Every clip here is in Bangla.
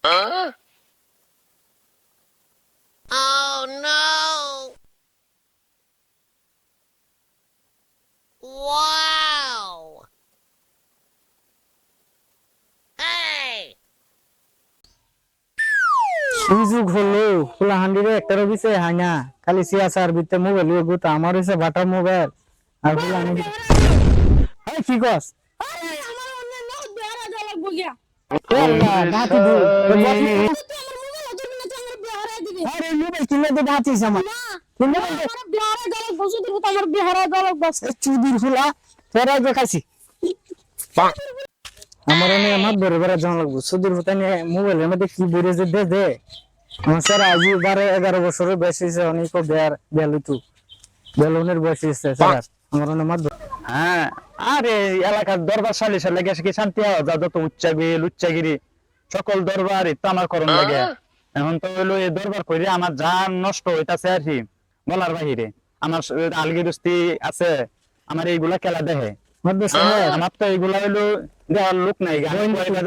Oh no! Wow! Hey! সুযোগ হলো ফুলা হান্ডিরে একটা রবিছে হাঙা খালি সিয়াসার ভিতরে মোবাইল গুতা আমার হইছে বাটা মোবাইল আর ফুলা হান্ডি এই কি কস আরে আমার অন্য নট বেহারা গেল বগিয়া আল্লাহ বাতি দু তুই আমার মোবাইল ধরবি না তুই আমার বেহারা দিবি আরে মোবাইল কিনে দে বাতিস আমার না কিনে আমার দে বেহারা গেল বসু দিব তো আমার বেহারা গেল বস চুদির ফুলা তোরা দেখাইছি আমার এনে আমার ধরে বেড়া জানা লাগবো সুদূর হতে নিয়ে মোবাইলের মধ্যে কি বেড়ে যে দে দে আমার স্যার আজ 12-11 বছরের বয়স হয়েছে অনেক বেলুতু বেলুনের বয়স হয়েছে স্যার আমার অনেক মার হ্যাঁ আরে এলাকার দরবার সালিশে লেগে কি শান্তি হওয়া যা যত উচ্চাগিরি লুচ্চাগিরি সকল দরবার তো আমার করণ লাগে এখন তো হইলো এই দরবার করে আমার জান নষ্ট হইতাছে আর কি বলার বাহিরে আমার আলগিরস্তি আছে আমার এইগুলা খেলা দেখে আমার তো এইগুলা হইলো দেওয়ার লোক নাই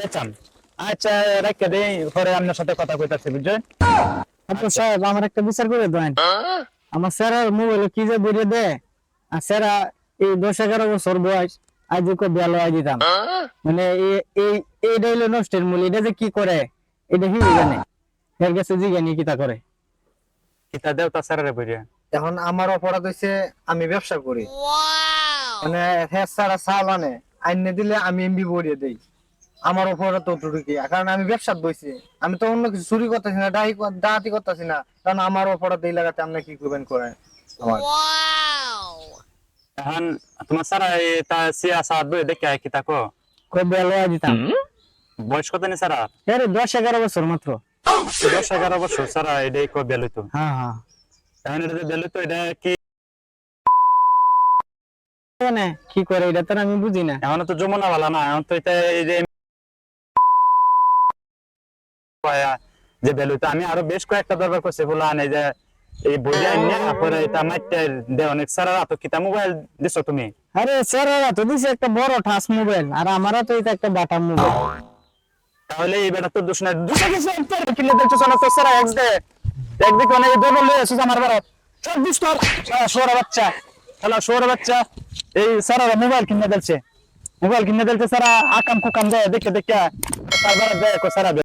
দেখতাম আচ্ছা রেখে দেই পরে আপনার সাথে কথা কইতাছি বুঝছেন আচ্ছা সাহেব আমার একটা বিচার করে দেন আমার স্যার মোবাইলে কি যে বেরিয়ে দেয় আর স্যার এই 10-11 বছর বয়স আজ ওকে বেলো আজ দিতাম মানে এইটা হইলো নষ্টের মূল এটা যে কি করে এটা কি জানে এর কাছে জিজ্ঞানি কিতা করে কিতা দেও তা স্যারের বইরে এখন আমার অপরাধ হইছে আমি ব্যবসা করি Wow! মানে হ্যাঁ সারা চাল আনে আইনে দিলে আমি এমবি বড়িয়ে দেই আমার অপরাধ তো কি কারণ আমি ব্যবসাত বইছি আমি তো অন্য কিছু চুরি করতেছি না ডাকাতি করতেছি না কারণ আমার অপরাধ এই লাগাতে আপনি কি করবেন করে আমার Wow! এখন তোমার স্যার তা সিয়াসাত বই দেখে কিতা কো কই বেলো আজ দিতাম বয়স কত নি স্যার আরে 10-11 বছর মাত্র 10-11 বছর স্যার এটাই কো বেলুই তো হ্যাঁ হ্যাঁ এখন এটা বেলুই তো এটা কি মানে কি করে এটা তো আমি বুঝি না এখন তো যমুনা वाला না এখন তো এটা এই যে যে বেলুই তো আমি আরো বেশ কয়েকটা দরবার করছি বলা আনে যে এই বইয়া নিয়ে তারপরে এটা মাইতে দে অনেক সারা তো কিতা মোবাইল দিছো তুমি আরে স্যার তো দিছে একটা বড় ঠাস মোবাইল আর আমারও তো এটা একটা বাটা মোবাইল তাহলে এই বেটা তো দোষ নাই দোষ কিছু একটা কিলে দিতেছ না তো সারা এক্স দে একদিকে অনেক দরবার লয়ে আসিস আমার বাড়া সব দুষ্ট শোর বাচ্চা হ্যালো শোর বাচ্চা এই সারা মোবাইল কিনে দিলছে সারা আকাম কুকাম দেয় দেখে দেখে তারপরে দেয় কো সারা